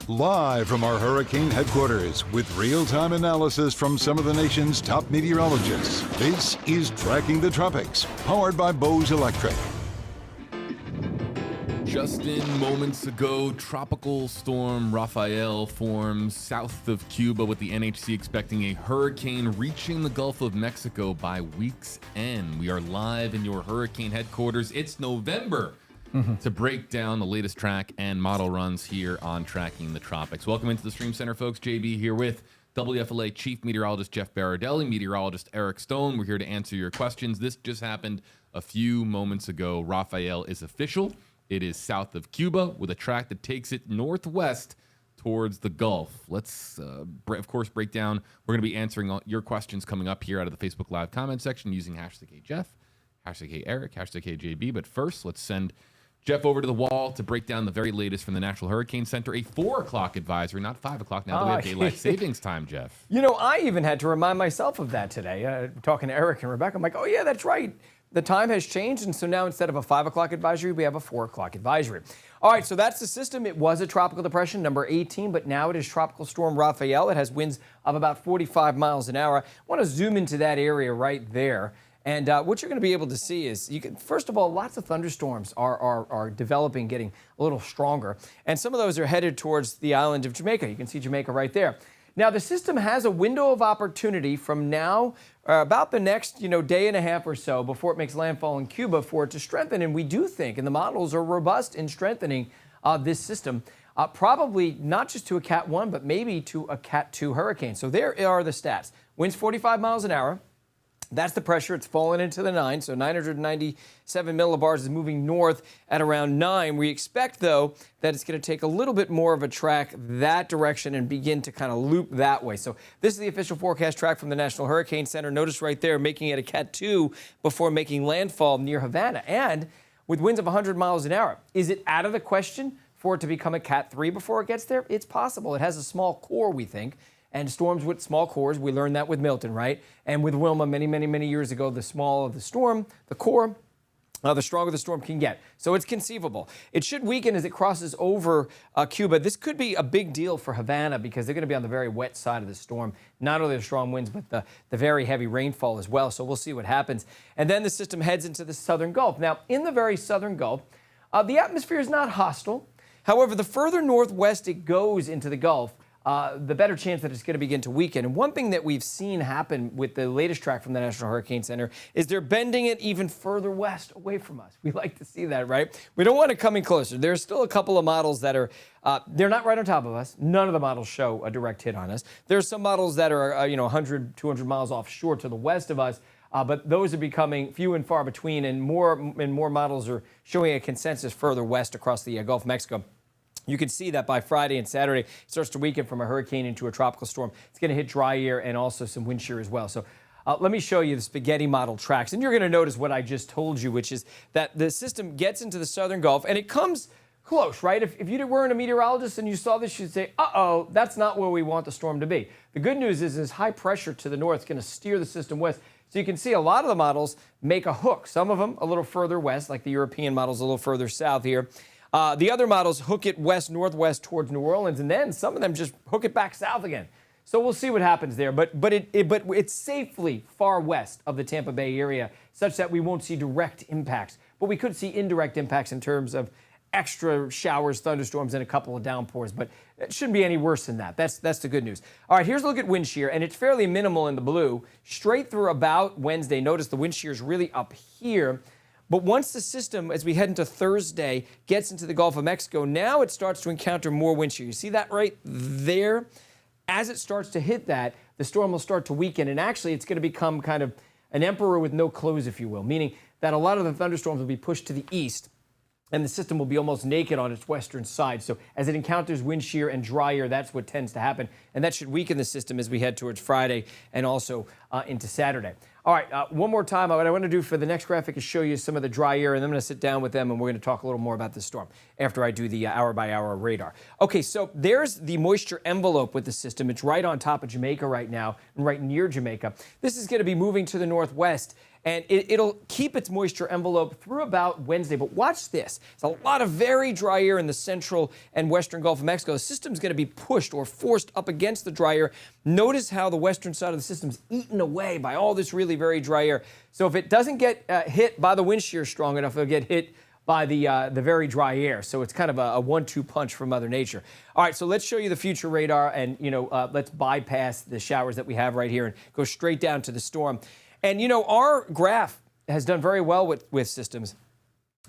Live from our hurricane headquarters with real-time analysis from some of the nation's top meteorologists, this is Tracking the Tropics, powered by Bose Electric. Just in moments ago, tropical storm Rafael forms south of Cuba, with the NHC expecting a hurricane reaching the Gulf of Mexico by week's end. We are live in your hurricane headquarters. It's November. To break down the latest track and model runs here on Tracking the Tropics. Welcome into the Stream Center, folks. JB here with WFLA Chief Meteorologist Jeff Baradelli, Meteorologist Eric Stone. We're here to answer your questions. This just happened a few moments ago. Rafael is official. It is south of Cuba with a track that takes it northwest towards the Gulf. Let's, of course, break down. We're going to be answering all your questions coming up here out of the Facebook Live comment section using hashtag HeyJeff, hashtag HeyEric, hashtag HeyJB. But first, let's send Jeff over to the wall to break down the very latest from the National Hurricane Center, a 4 o'clock advisory, not 5 o'clock now that we have daylight savings time, Jeff. You know, I even had to remind myself of that today. Talking to Eric and Rebecca, I'm like, oh yeah, that's right. The time has changed, and so now instead of a 5 o'clock advisory, we have a 4 o'clock advisory. All right, so that's the system. It was a tropical depression, number 18, but now it is Tropical Storm Rafael. It has winds of about 45 miles an hour. I want to zoom into that area right there. And what you're going to be able to see is, first of all, lots of thunderstorms are developing, getting a little stronger. And some of those are headed towards the island of Jamaica. You can see Jamaica right there. Now, the system has a window of opportunity from now, about the next day and a half or so, before it makes landfall in Cuba, for it to strengthen. And we do think, and the models are robust in strengthening this system, probably not just to a Cat 1, but maybe to a Cat 2 hurricane. So there are the stats. Winds 45 miles an hour. That's the pressure. It's fallen into the 9, so 997 millibars is moving north at around 9. We expect, though, that it's going to take a little bit more of a track that direction and begin to kind of loop that way. So this is the official forecast track from the National Hurricane Center. Notice right there, making it a Cat 2 before making landfall near Havana. And with winds of 100 miles an hour, is it out of the question for it to become a Cat 3 before it gets there? It's possible. It has a small core, we think. And storms with small cores, we learned that with Milton, right? And with Wilma many years ago, the smaller the storm, the core, the stronger the storm can get. So it's conceivable. It should weaken as it crosses over Cuba. This could be a big deal for Havana because they're going to be on the very wet side of the storm. Not only the strong winds, but the very heavy rainfall as well. So we'll see what happens. And then the system heads into the southern Gulf. Now, in the very southern Gulf, the atmosphere is not hostile. However, the further northwest it goes into the Gulf, the better chance that it's going to begin to weaken. And one thing that we've seen happen with the latest track from the National Hurricane Center is they're bending it even further west away from us. We like to see that, right? We don't want it coming closer. There's still a couple of models that are, they're not right on top of us. None of the models show a direct hit on us. There's some models that are, 100, 200 miles offshore to the west of us. But those are becoming few and far between, and more models are showing a consensus further west across the Gulf of Mexico. You can see that by Friday and Saturday, it starts to weaken from a hurricane into a tropical storm. It's going to hit dry air and also some wind shear as well. So let me show you the spaghetti model tracks. And you're going to notice what I just told you, which is that the system gets into the southern Gulf, and it comes close, right? If you weren't a meteorologist and you saw this, you'd say, uh-oh, that's not where we want the storm to be. The good news is this high pressure to the north is going to steer the system west. So you can see a lot of the models make a hook. Some of them a little further west, like the European models a little further south here. The other models hook it west-northwest towards New Orleans, and then some of them just hook it back south again. So we'll see what happens there. But it's safely far west of the Tampa Bay area, such that we won't see direct impacts. But we could see indirect impacts in terms of extra showers, thunderstorms, and a couple of downpours. But it shouldn't be any worse than that. That's the good news. All right, here's a look at wind shear, and it's fairly minimal in the blue. Straight through about Wednesday, notice the wind shear is really up here. But once the system, as we head into Thursday, gets into the Gulf of Mexico, now it starts to encounter more wind shear. You see that right there? As it starts to hit that, the storm will start to weaken, and actually it's going to become kind of an emperor with no clothes, if you will, meaning that a lot of the thunderstorms will be pushed to the east, and the system will be almost naked on its western side. So as it encounters wind shear and dry air, that's what tends to happen, and that should weaken the system as we head towards Friday and also into Saturday. All right, one more time, what I want to do for the next graphic is show you some of the dry air, and then I'm going to sit down with them, and we're going to talk a little more about this storm after I do the hour-by-hour radar. Okay, so there's the moisture envelope with the system. It's right on top of Jamaica right now, and right near Jamaica. This is going to be moving to the northwest, and it'll keep its moisture envelope through about Wednesday. But watch this. There's a lot of very dry air in the central and western Gulf of Mexico. The system's going to be pushed or forced up against the dry air. Notice how the western side of the system's eaten away by all this really very dry air. So if it doesn't get hit by the wind shear strong enough, it'll get hit by the very dry air. So it's kind of a 1-2 punch from Mother Nature. All right, so let's show you the future radar, and let's bypass the showers that we have right here and go straight down to the storm. And our graph has done very well with systems,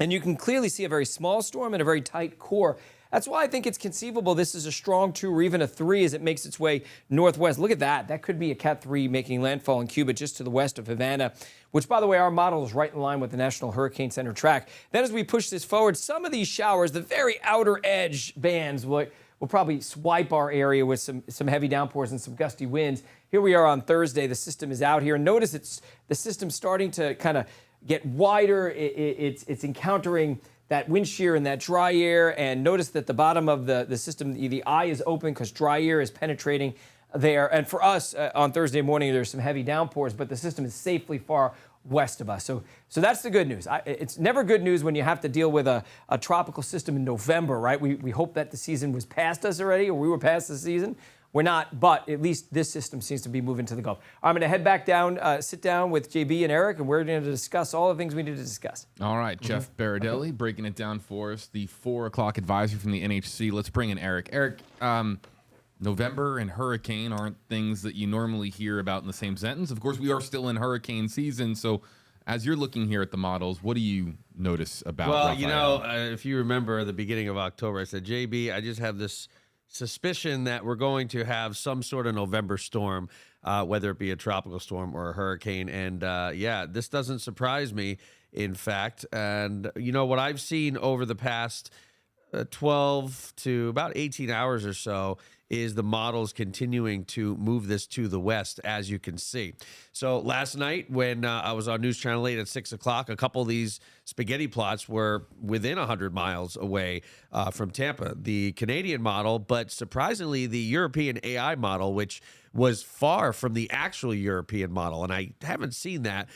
and you can clearly see a very small storm and a very tight core. That's why I think it's conceivable this is a strong 2 or even a 3 as it makes its way northwest. Look at that. That could be a Cat 3 making landfall in Cuba just to the west of Havana, which, by the way, our model is right in line with the National Hurricane Center track. Then as we push this forward, some of these showers, the very outer edge bands, will probably swipe our area with some heavy downpours and some gusty winds. Here we are on Thursday. The system is out here. Notice the system's starting to kind of get wider. It's encountering that wind shear and that dry air, and notice that the bottom of the system, the eye is open because dry air is penetrating there. And for us, on Thursday morning, there's some heavy downpours, but the system is safely far west of us. So that's the good news. It's never good news when you have to deal with a tropical system in November, right? We hope that the season was past us already, or we were past the season. We're not, but at least this system seems to be moving to the Gulf. I'm going to head back down, sit down with JB and Eric, and we're going to discuss all the things we need to discuss. All right, Jeff Baradelli breaking it down for us, the 4 o'clock advisory from the NHC. Let's bring in Eric. Eric, November and hurricane aren't things that you normally hear about in the same sentence. Of course, we are still in hurricane season, so as you're looking here at the models, what do you notice about Rafael? If you remember the beginning of October, I said, JB, I just have this suspicion that we're going to have some sort of November storm, whether it be a tropical storm or a hurricane. And this doesn't surprise me, in fact. And what I've seen over the past 12 to about 18 hours or so is the models continuing to move this to the west, as you can see. So last night when I was on News Channel 8 at 6 o'clock, a couple of these spaghetti plots were within 100 miles away from Tampa, the Canadian model, but surprisingly, the European AI model, which was far from the actual European model. And I haven't seen that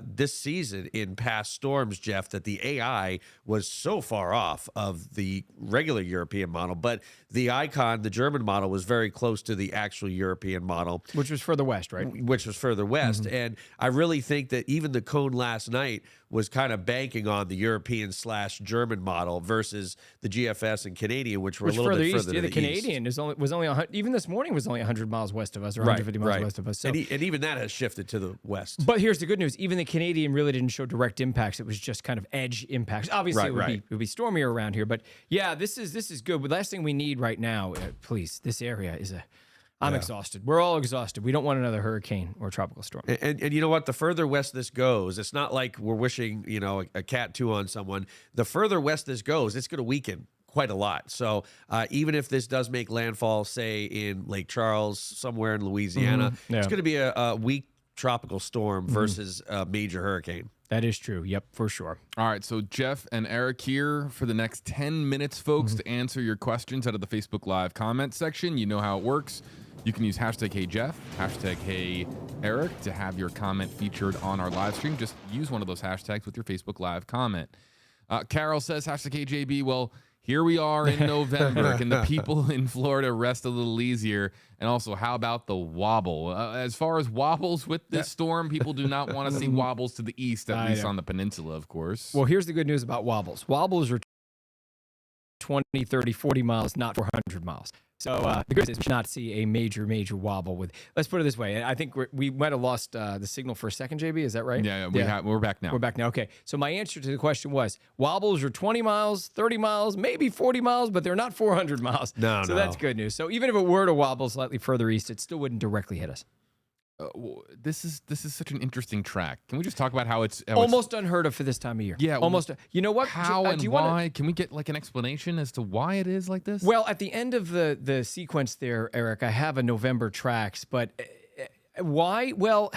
this season in past storms, Jeff, that the AI was so far off of the regular European model. But the Icon, the German model, was very close to the actual European model. Which was further west, right? Which was further west. Mm-hmm. And I really think that even the cone last night was kind of banking on the European/German model versus the GFS and Canadian, which were a little bit further east. to Yeah, the Canadian east. was only even this morning was only 100 miles west of us, or 150 miles west of us. So. And even that has shifted to the west. But here's the good news: even the Canadian really didn't show direct impacts. It was just kind of edge impacts. Obviously, it would be stormier around here, but yeah, this is good. But the last thing we need right now, please, this area is a. I'm exhausted. We're all exhausted. We don't want another hurricane or tropical storm. And you know what? The further west this goes, it's not like we're wishing, a Cat 2 on someone. The further west this goes, it's going to weaken quite a lot. So even if this does make landfall, say, in Lake Charles, somewhere in Louisiana, it's going to be a weak tropical storm versus a major hurricane. That is true. Yep, for sure. All right, so Jeff and Eric here for the next 10 minutes, folks, to answer your questions out of the Facebook Live comment section. You know how it works. You can use hashtag HeyJeff, hashtag HeyEric to have your comment featured on our live stream. Just use one of those hashtags with your Facebook Live comment. Carol says, hashtag HeyJB. Well, here we are in November. Can the people in Florida rest a little easier? And also, how about the wobble? As far as wobbles with this storm, people do not want to see wobbles to the east, at least on the peninsula, of course. Well, here's the good news about wobbles. Wobbles are 20, 30, 40 miles, not 400 miles. So the good news is we should not see a major wobble with. Let's put it this way. I think we might have lost the signal for a second, JB. Is that right? Yeah, we're back now. We're back now. Okay. So my answer to the question was wobbles are 20 miles, 30 miles, maybe 40 miles, but they're not 400 miles. No. That's good news. So even if it were to wobble slightly further east, it still wouldn't directly hit us. This is such an interesting track. Can we just talk about how it's almost unheard of for this time of year? Yeah, almost. You know what? How and why? Can we get like an explanation as to why it is like this? Well, at the end of the sequence there, Eric, I have a November tracks, but why? Well,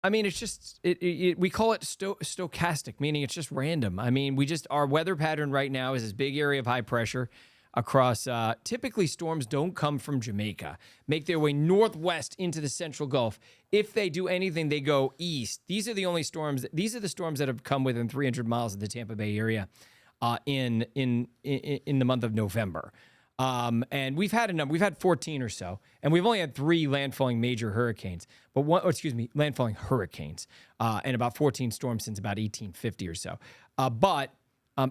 I mean, it's just we call it stochastic, meaning it's just random. I mean, our weather pattern right now is this big area of high pressure. across. Typically, storms don't come from Jamaica, make their way northwest into the central Gulf. If they do anything, they go east. These are the only storms. These are the storms that have come within 300 miles of the Tampa Bay area in the month of November. And we've had a number. We've had 14 or so, and we've only had 3 landfalling major hurricanes. But landfalling hurricanes, and about 14 storms since about 1850 or so. But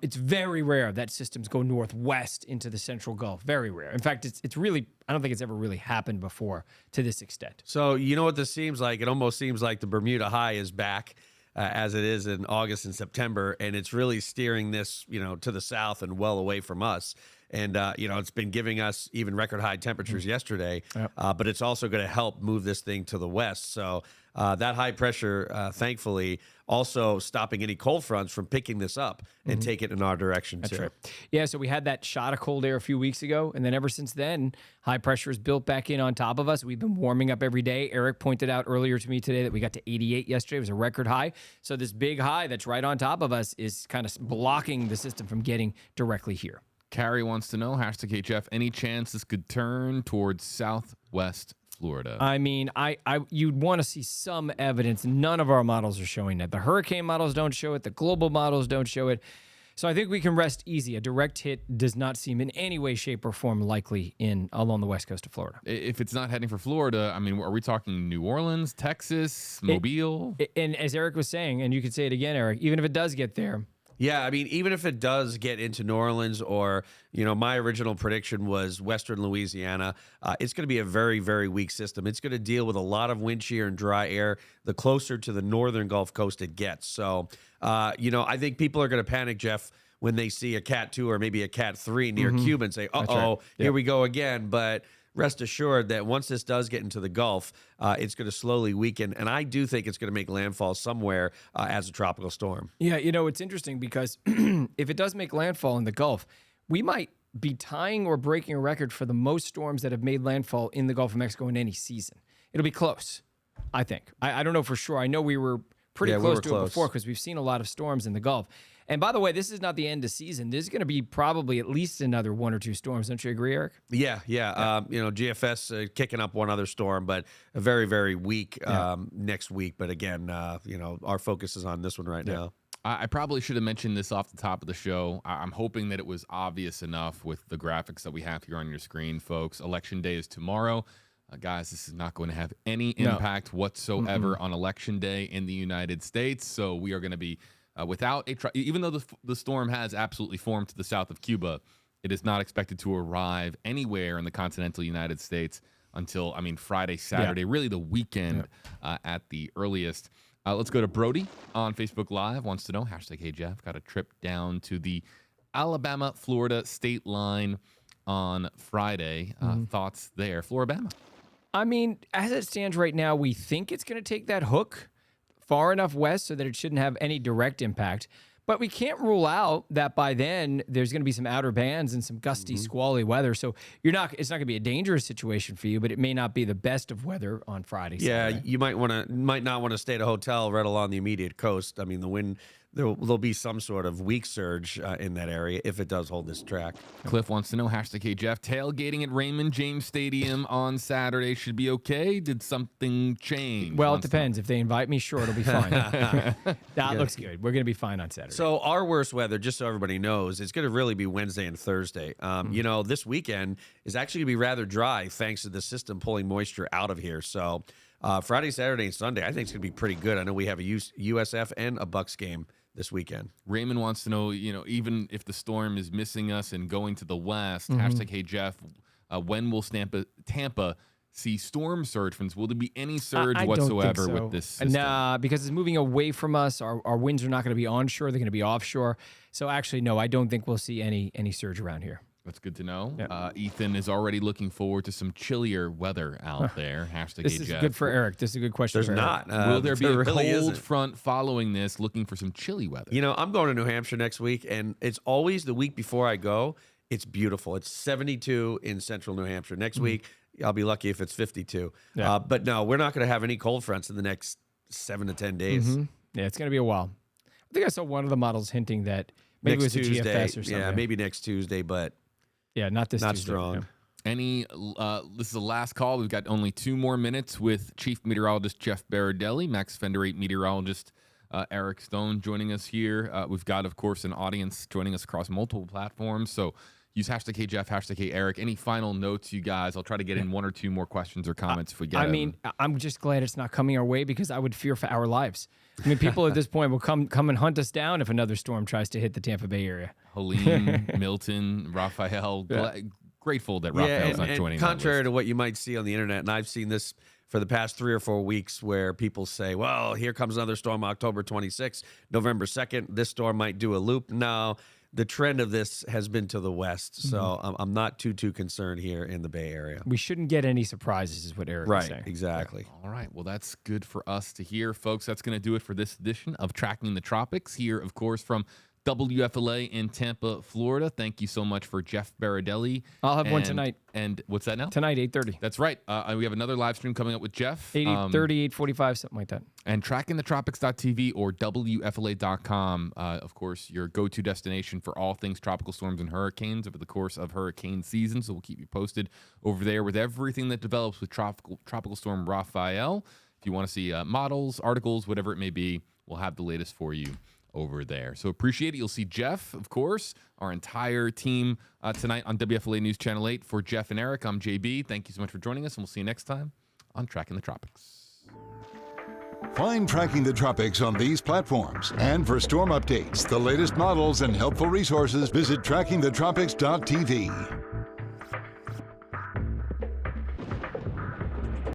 it's very rare that systems go northwest into the central Gulf. Very rare. In fact, it's really, I don't think it's ever really happened before to this extent. So you know what this seems like? It almost seems like the Bermuda High is back. As it is in August and September, and it's really steering this, to the south and well away from us. And, it's been giving us even record high temperatures yesterday, but it's also going to help move this thing to the west. So that high pressure, thankfully, also stopping any cold fronts from picking this up and take it in our direction, too. Right. Yeah, so we had that shot of cold air a few weeks ago, and then ever since then, high pressure is built back in on top of us. We've been warming up every day. Eric pointed out earlier to me today that we got to 88 yesterday. It was a record high. So this big high that's right on top of us is kind of blocking the system from getting directly here. Carrie wants to know, #HF, any chance this could turn towards southwest Florida? I mean, you'd want to see some evidence. None of our models are showing that. The hurricane models don't show it. The global models don't show it. So I think we can rest easy. A direct hit does not seem in any way, shape, or form likely along the west coast of Florida. If it's not heading for Florida, I mean, are we talking New Orleans, Texas, Mobile? And as Eric was saying, and you could say it again, Eric, even if it does get there, yeah, I mean, even if it does get into New Orleans or, my original prediction was Western Louisiana, it's going to be a very, very weak system. It's going to deal with a lot of wind shear and dry air the closer to the northern Gulf Coast it gets. So, I think people are going to panic, Jeff, when they see a Cat 2 or maybe a Cat 3 near Cuba and say, here we go again. But rest assured that once this does get into the Gulf, it's going to slowly weaken. And I do think it's going to make landfall somewhere as a tropical storm. Yeah, it's interesting because if it does make landfall in the Gulf, we might be tying or breaking a record for the most storms that have made landfall in the Gulf of Mexico in any season. It'll be close, I think. I don't know for sure. I know we were pretty close to it before because we've seen a lot of storms in the Gulf. And by the way, this is not the end of season. There's going to be probably at least another 1 or 2 storms. Don't you agree, Eric? Yeah. GFS kicking up one other storm, but a very, very weak next week. But again, our focus is on this one right now. I probably should have mentioned this off the top of the show. I'm hoping that it was obvious enough with the graphics that we have here on your screen, folks. Election Day is tomorrow. Guys, this is not going to have any impact whatsoever on Election Day in the United States. So we are going to be without even though the storm has absolutely formed to the south of Cuba, it is not expected to arrive anywhere in the continental United States until, Friday, Saturday, really the weekend at the earliest. Let's go to Brody on Facebook Live. Wants to know, #HeyJeff, got a trip down to the Alabama-Florida state line on Friday. Thoughts there? Floribama. As it stands right now, we think it's going to take that hook far enough west so that it shouldn't have any direct impact. But we can't rule out that by then there's going to be some outer bands and some gusty, squally weather. So it's not going to be a dangerous situation for you, but it may not be the best of weather on Friday. Yeah, Saturday. you might not want to stay at a hotel right along the immediate coast. I mean, the wind, there'll be some sort of weak surge in that area if it does hold this track. Cliff wants to know, #KJeff, tailgating at Raymond James Stadium on Saturday should be okay? Did something change? Well, it depends. If they invite me, sure, it'll be fine. That looks good. We're going to be fine on Saturday. So our worst weather, just so everybody knows, it's going to really be Wednesday and Thursday. This weekend is actually going to be rather dry thanks to the system pulling moisture out of here. So Friday, Saturday, and Sunday, I think it's going to be pretty good. I know we have a USF and a Bucks game this weekend. Raymond wants to know, even if the storm is missing us and going to the west, #HeyJeff, when will Tampa see storm surge? Will there be any surge whatsoever with this system? Nah, because it's moving away from us. Our winds are not going to be onshore. They're going to be offshore. So actually, no, I don't think we'll see any surge around here. That's good to know. Yep. Ethan is already looking forward to some chillier weather out there. This is good for Eric. This is a good question. There's not. Will there be a really cold front following this, looking for some chilly weather? I'm going to New Hampshire next week, and it's always the week before I go. It's beautiful. It's 72 in central New Hampshire. Next week, I'll be lucky if it's 52. Yeah. But no, we're not going to have any cold fronts in the next 7 to 10 days. Yeah, it's going to be a while. I think I saw one of the models hinting that maybe Next it was Tuesday, a GFS or something. Yeah, maybe next Tuesday, but Yeah, not this Not Tuesday. strong. No. This is the last call. We've got only 2 more minutes with Chief Meteorologist Jeff Baradelli, Max Fender 8 meteorologist Eric Stone joining us here. We've got, of course, an audience joining us across multiple platforms. So use hashtag #HeyJeff, hashtag #HeyEric. Any final notes, you guys? I'll try to get in 1 or 2 more questions or comments if we get I them. mean, I'm just glad it's not coming our way because I would fear for our lives. I mean, people at this point will come and hunt us down if another storm tries to hit the Tampa Bay area. Helene, Milton, Rafael. Grateful that Rafael's not joining. Contrary to what you might see on the internet, and I've seen this for the past 3 or 4 weeks, where people say, "Well, here comes another storm, October 26th, November 2nd. This storm might do a loop." No, the trend of this has been to the west, so I'm not too concerned here in the Bay Area. We shouldn't get any surprises, is what Eric is saying. Right, exactly. All right. Well, that's good for us to hear, folks. That's going to do it for this edition of Tracking the Tropics here, of course, from WFLA in Tampa, Florida. Thank you so much for Jeff Baradelli. I'll have one tonight. And what's that now? Tonight, 8:30. That's right. We have another live stream coming up with Jeff. 8:30, 8:45, something like that. And trackingthetropics.tv or WFLA.com, of course, your go-to destination for all things tropical storms and hurricanes over the course of hurricane season. So we'll keep you posted over there with everything that develops with tropical storm Rafael. If you want to see models, articles, whatever it may be, we'll have the latest for you over there. So appreciate it. You'll see Jeff, of course, our entire team tonight on WFLA News Channel 8. For Jeff and Eric, I'm JB. Thank you so much for joining us, and we'll see you next time on Tracking the Tropics. Find Tracking the Tropics on these platforms. And for storm updates, the latest models, and helpful resources, visit trackingthetropics.tv.